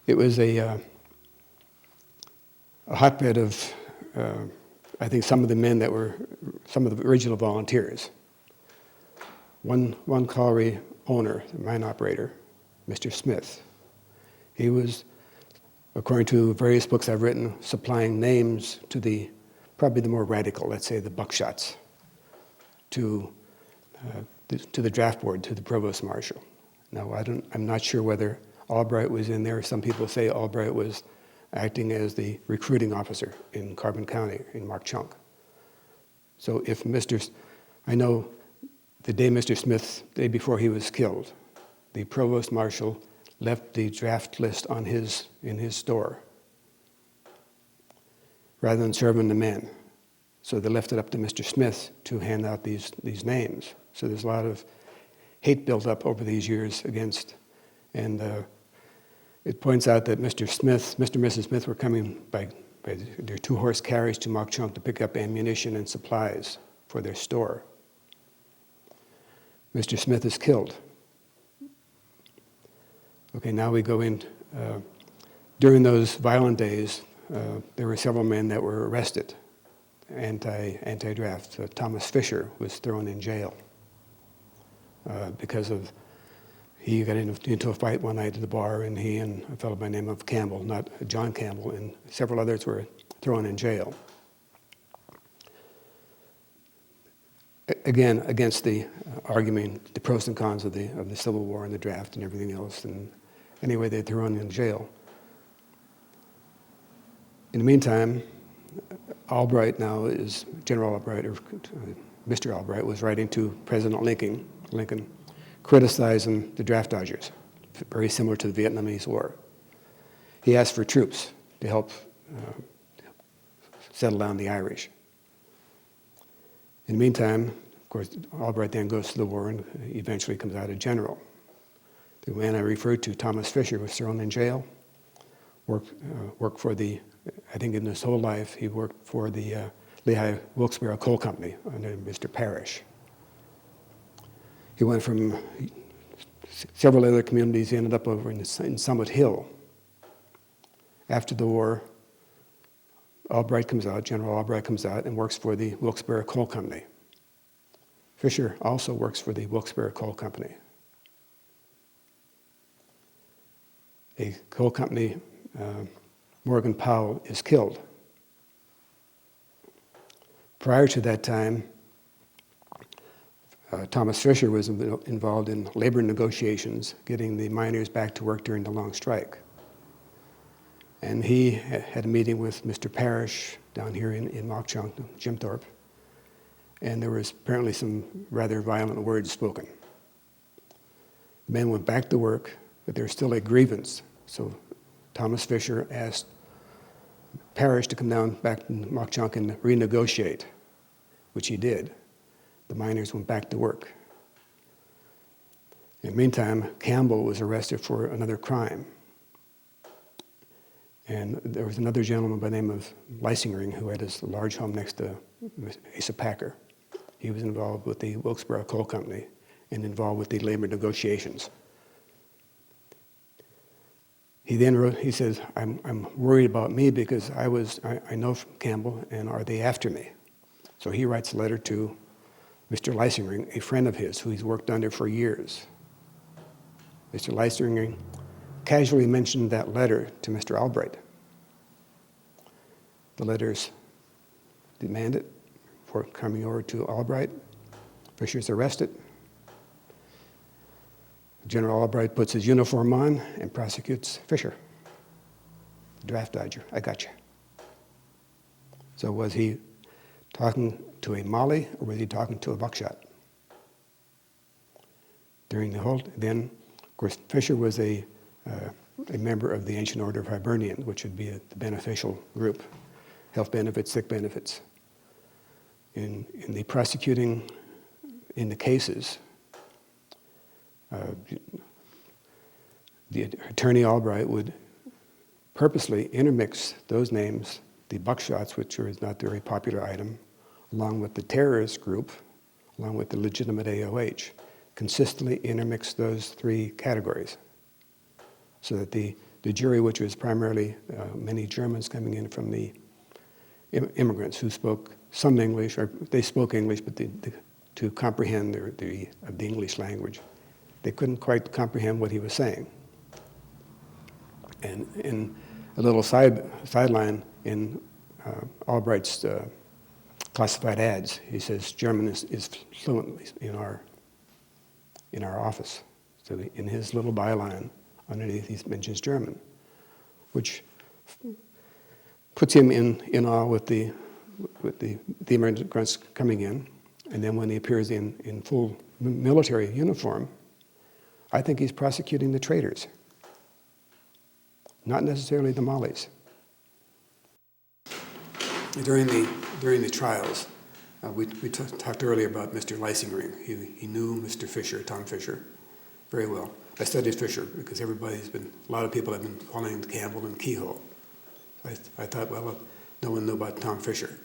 It was a hotbed of, I think, some of the men that were some of the original volunteers. One colliery owner, mine operator, Mr. Smith, he was, according to various books I've written, supplying names to probably the more radical, let's say the Buckshots, to the draft board, to the provost marshal. Now, I'm not sure whether Albright was in there. Some people say Albright was acting as the recruiting officer in Carbon County, in Mark Chunk. So I know the day Mr. Smith, the day before he was killed, the provost marshal left the draft list in his store rather than serving the men. So they left it up to Mr. Smith to hand out these names. So there's a lot of hate built up over these years against, and it points out that Mr. and Mrs. Smith were coming by their 2-horse carriage to Mark Chunk to pick up ammunition and supplies for their store. Mr. Smith is killed. Okay, now we go in. During those violent days, there were several men that were arrested, anti-draft. Thomas Fisher was thrown in jail because he got into a fight one night at the bar, and he and a fellow by the name of Campbell, not John Campbell, and several others were thrown in jail. Again, against the argument, the pros and cons of the Civil War and the draft and everything else, and anyway, they threw him in jail. In the meantime, Albright now is General Albright, or Mr. Albright, was writing to President Lincoln, criticizing the draft dodgers, very similar to the Vietnamese War. He asked for troops to help settle down the Irish. In the meantime, of course, Albright then goes to the war and eventually comes out a general. The man I referred to, Thomas Fisher, was thrown in jail. worked for the, I think in his whole life, he worked for the Lehigh Wilkes-Barre Coal Company under Mr. Parrish. He went from several other communities. He ended up over in Summit Hill. After the war, Albright comes out, General Albright comes out and works for the Wilkes-Barre Coal Company. Fisher also works for the Wilkes-Barre Coal Company. A coal company, Morgan Powell, is killed. Prior to that time, Thomas Fisher was involved in labor negotiations, getting the miners back to work during the long strike. And he had a meeting with Mr. Parrish down here in Mock Chunk, Jim Thorpe, and there was apparently some rather violent words spoken. The men went back to work, but there was still a grievance. So Thomas Fisher asked Parrish to come down back to Mock Chunk and renegotiate, which he did. The miners went back to work. In the meantime, Campbell was arrested for another crime. And there was another gentleman by the name of Leisingring who had his large home next to Asa Packer. He was involved with the Wilkes-Barre Coal Company and involved with the labor negotiations. He then wrote, he says, I'm worried about me because I know from Campbell, and are they after me? So he writes a letter to Mr. Leisingring, a friend of his who he's worked under for years. Mr. Leisingring casually mentioned that letter to Mr. Albright. The letter's demanded for coming over to Albright. Fisher's arrested. General Albright puts his uniform on and prosecutes Fisher. Draft dodger, I got you. So was he talking to a Molly or was he talking to a buckshot? During the whole, then, of course, Fisher was a member of the Ancient Order of Hibernians, which would be the beneficial group, health benefits, sick benefits. In the prosecuting, in the cases, the attorney Albright would purposely intermix those names, the buckshots, which is not a very popular item, along with the terrorist group, along with the legitimate AOH, consistently intermix those three categories, so that the jury, which was primarily many Germans coming in from the immigrants who spoke some English, or they spoke English, but to comprehend the English language, they couldn't quite comprehend what he was saying. And in a little sideline in Albright's classified ads, he says German is fluent in our office. So in his little byline, underneath he mentions German, which puts him in awe with the immigrants coming in. And then when he appears in full military uniform, I think he's prosecuting the traitors, not necessarily the Mollies. During the trials, we talked earlier about Mr. Leisingring. He knew Mr. Fisher, Tom Fisher, very well. I studied Fisher because a lot of people have been calling him Campbell and Kehoe. I thought, well, no one knew about Tom Fisher.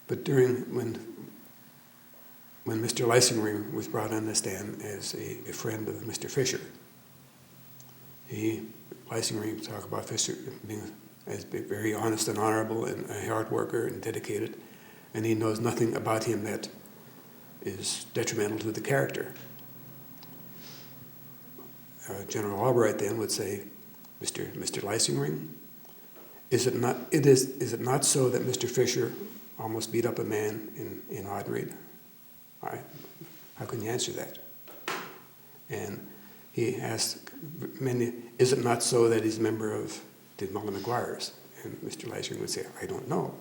But when Mr. Leisingring was brought on the stand as a friend of Mr. Fisher, Leisingring talked about Fisher being very honest and honorable and a hard worker and dedicated, and he knows nothing about him that is detrimental to the character. General Albright then would say, Mr. Leisingring, is it not so that Mr. Fisher almost beat up a man in Audenried? How can you answer that? And he asked is it not so that he's a member of the Molly Maguires? And Mr. Leisingring would say, I don't know.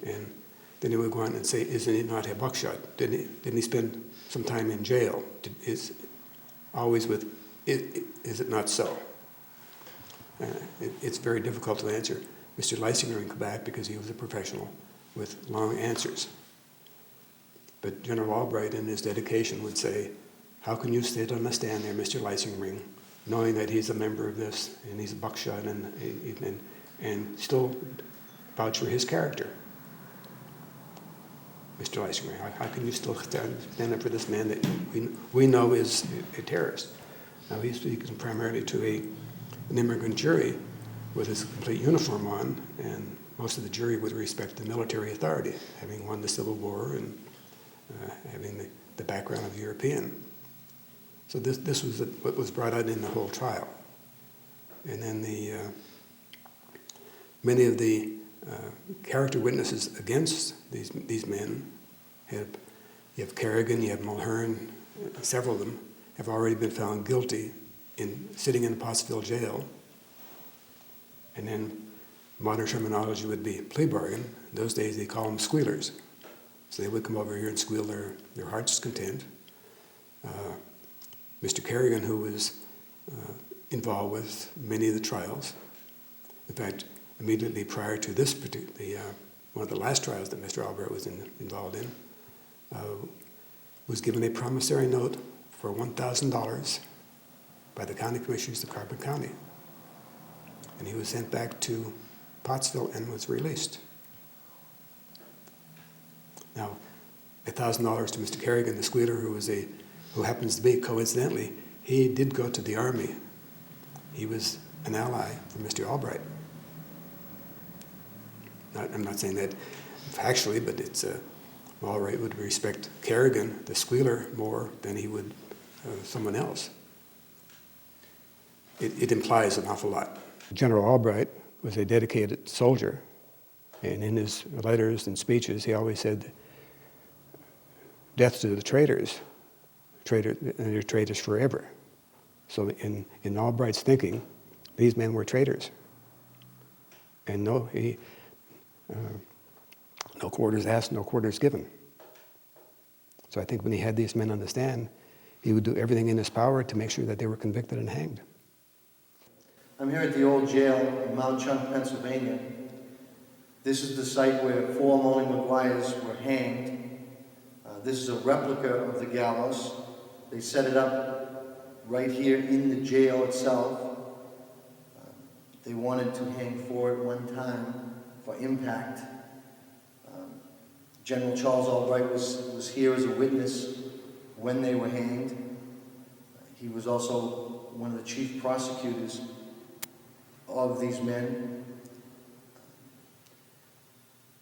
And then he would go on and say, isn't he not a buckshot? Didn't he spend some time in jail? Is it not so? It's very difficult to answer. Mr. Leisingring came back because he was a professional with long answers. But General Albright, in his dedication, would say, how can you sit on the stand there, Mr. Leisingring, knowing that he's a member of this and he's a buckshot and still vouch for his character. Mr. Leisinger, how can you still stand up for this man that we know is a terrorist? Now he's speaking primarily to an immigrant jury with his complete uniform on, and most of the jury would respect the military authority, having won the Civil War and having the background of European. So this was what was brought out in the whole trial. And then many of the character witnesses against these men, you have Kerrigan, you have Mulhern, several of them have already been found guilty in sitting in the Pottsville jail. And then modern terminology would be plea bargain. In those days they call them squealers. So they would come over here and squeal their heart's content. Mr. Kerrigan, who was involved with many of the trials, in fact, immediately prior to this particular, one of the last trials that Mr. Albright was involved in, was given a promissory note for $1,000 by the county commissioners of Carbon County. And he was sent back to Pottsville and was released. Now, $1,000 to Mr. Kerrigan, the squealer, who happens to be, coincidentally, he did go to the Army. He was an ally for Mr. Albright. I'm not saying that factually, but it's Albright would respect Kerrigan, the squealer, more than he would someone else. It implies an awful lot. General Albright was a dedicated soldier, and in his letters and speeches, he always said, "Death to the traitors, and they're traitors forever." So in Albright's thinking, these men were traitors. And no quarters asked, no quarters given. So I think when he had these men on the stand, he would do everything in his power to make sure that they were convicted and hanged. I'm here at the old jail in Mount Chunk, Pennsylvania. This is the site where 4 Molly Maguires were hanged. This is a replica of the gallows. They set it up right here in the jail itself. They wanted to hang 4 at one time for impact. General Charles Albright was here as a witness when they were hanged. He was also one of the chief prosecutors of these men.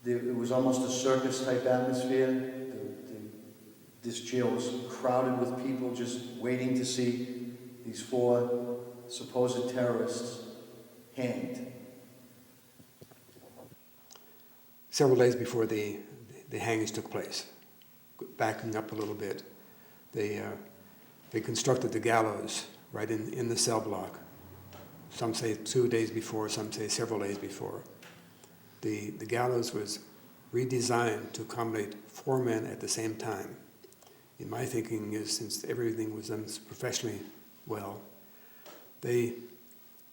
It was almost a circus-type atmosphere. This jail was crowded with people just waiting to see these 4 supposed terrorists hanged. Several days before the hangings took place, backing up a little bit, they constructed the gallows right in the cell block. Some say 2 days before, some say several days before. The gallows was redesigned to accommodate 4 men at the same time. In my thinking is, since everything was done professionally well, they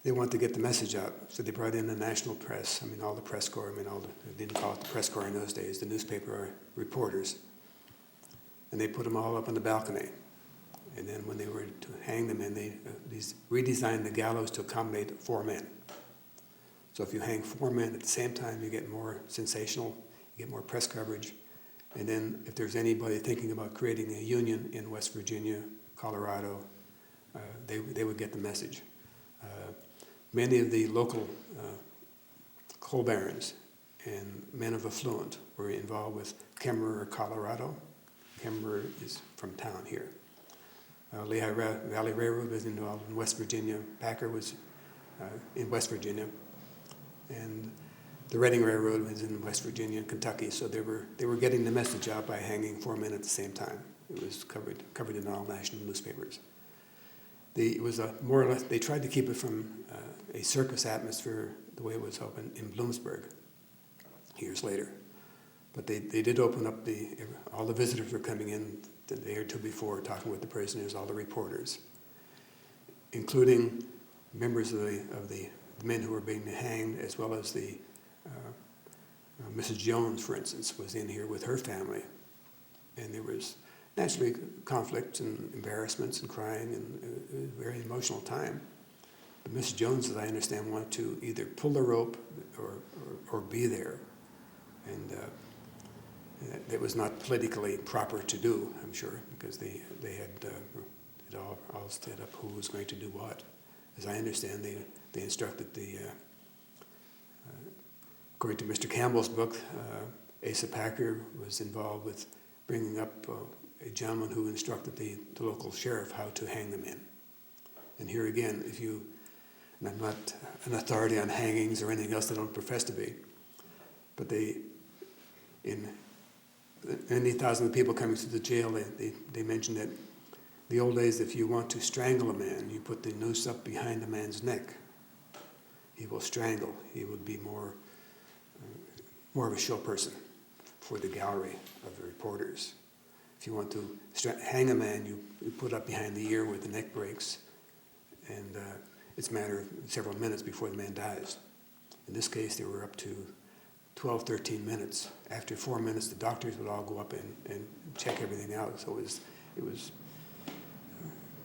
wanted to get the message out. So they brought in the national press, all the press corps, they didn't call it the press corps in those days, the newspaper reporters. And they put them all up on the balcony. And then when they were to hang them in, they redesigned the gallows to accommodate 4 men. So if you hang 4 men at the same time, you get more sensational, you get more press coverage. And then if there's anybody thinking about creating a union in West Virginia, Colorado, they would get the message. Many of the local coal barons and men of affluent were involved with Kemmerer, Colorado. Kemmerer is from town here. Lehigh Valley Railroad was involved in West Virginia. Packer was in West Virginia. And the Reading Railroad was in West Virginia and Kentucky, so they were getting the message out by hanging 4 men at the same time. It was covered in all national newspapers. It was more or less, they tried to keep it from a circus atmosphere the way it was open in Bloomsburg years later. But they did open up all the visitors were coming in the day or two before, talking with the prisoners, all the reporters, including members of the men who were being hanged, as well as Mrs. Jones, for instance, was in here with her family. And there was naturally conflicts and embarrassments and crying, and it was a very emotional time. But Mrs. Jones, as I understand, wanted to either pull the rope or be there. And it was not politically proper to do, I'm sure, because they had it all set up who was going to do what. As I understand, they instructed according to Mr. Campbell's book, Asa Packer was involved with bringing up a gentleman who instructed the local sheriff how to hang the men. And here again, and I'm not an authority on hangings or anything else, I don't profess to be, but in many thousands of people coming through the jail, they mentioned that the old days, if you want to strangle a man, you put the noose up behind the man's neck. He will strangle. He would be more of a show person for the gallery of the reporters. If you want to hang a man, you put up behind the ear where the neck breaks, and it's a matter of several minutes before the man dies. In this case, they were up to 12, 13 minutes. After 4 minutes, the doctors would all go up and check everything out. So it was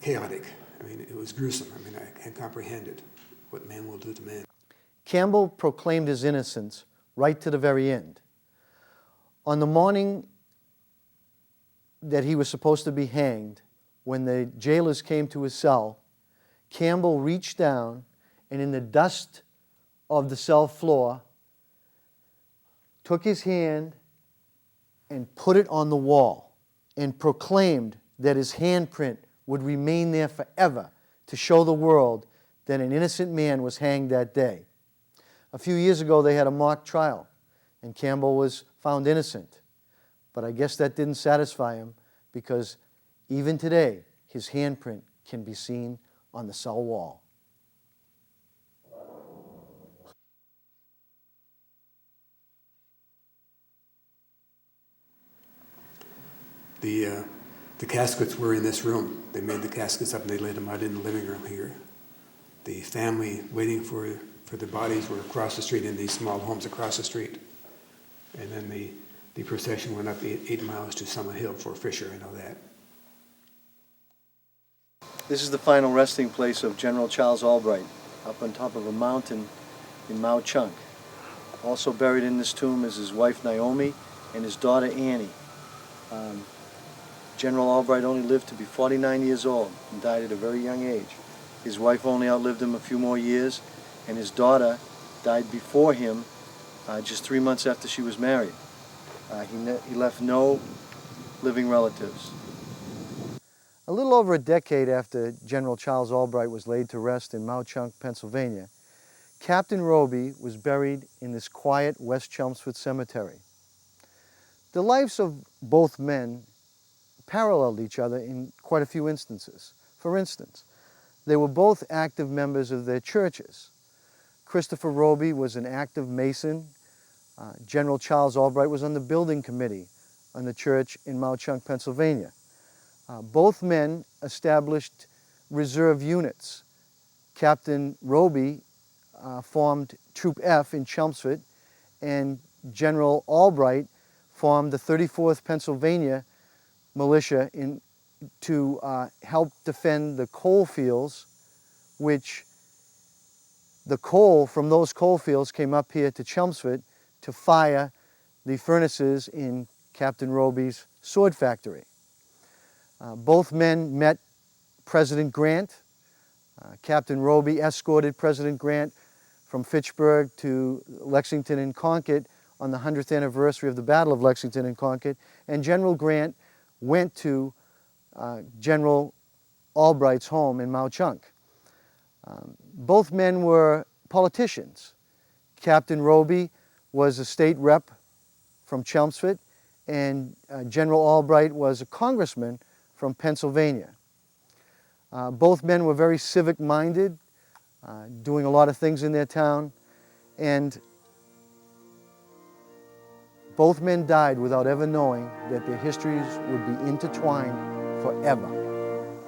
chaotic. I mean, it was gruesome. I mean, I can't comprehend it, what man will do to man. Campbell proclaimed his innocence right to the very end. On the morning that he was supposed to be hanged, when the jailers came to his cell, Campbell reached down and in the dust of the cell floor took his hand and put it on the wall and proclaimed that his handprint would remain there forever to show the world that an innocent man was hanged that day. A few years ago, they had a mock trial, and Campbell was found innocent. But I guess that didn't satisfy him, because even today, his handprint can be seen on the cell wall. The caskets were in this room. They made the caskets up and they laid them out in the living room here. The family waiting for the bodies were across the street in these small homes across the street. And then the procession went up 8 miles to Summit Hill for Fisher, I know that. This is the final resting place of General Charles Albright, up on top of a mountain in Mauch Chunk. Also buried in this tomb is his wife Naomi and his daughter Annie. General Albright only lived to be 49 years old and died at a very young age. His wife only outlived him a few more years, and his daughter died before him, just 3 months after she was married. He left no living relatives. A little over a decade after General Charles Albright was laid to rest in Mauch Chunk, Pennsylvania, Captain Roby was buried in this quiet West Chelmsford cemetery. The lives of both men paralleled each other in quite a few instances. For instance, they were both active members of their churches. Christopher Roby was an active Mason. General Charles Albright was on the building committee on the church in Mauch Chunk, Pennsylvania. Both men established reserve units. Captain Roby formed Troop F in Chelmsford, and General Albright formed the 34th Pennsylvania militia to help defend the coal fields, which the coal from those coal fields came up here to Chelmsford to fire the furnaces in Captain Roby's sword factory. Both men met President Grant. Captain Roby escorted President Grant from Fitchburg to Lexington and Concord on the 100th anniversary of the Battle of Lexington and Concord, and General Grant went to General Albright's home in Mauch Chunk. Both men were politicians. Captain Roby was a state rep from Chelmsford, and General Albright was a congressman from Pennsylvania. Both men were very civic-minded, doing a lot of things in their town, and both men died without ever knowing that their histories would be intertwined forever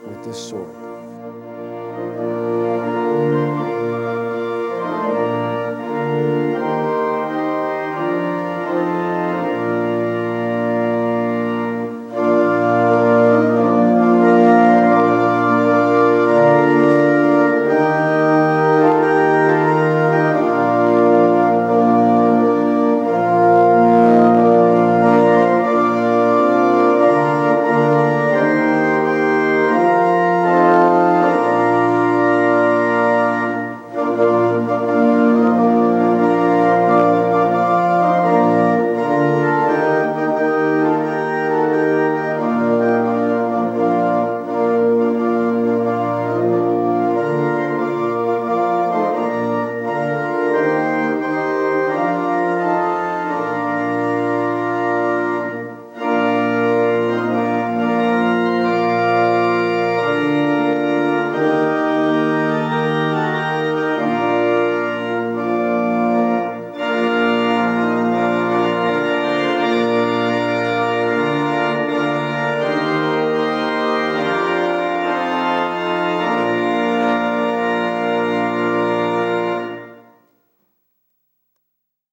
with this sword.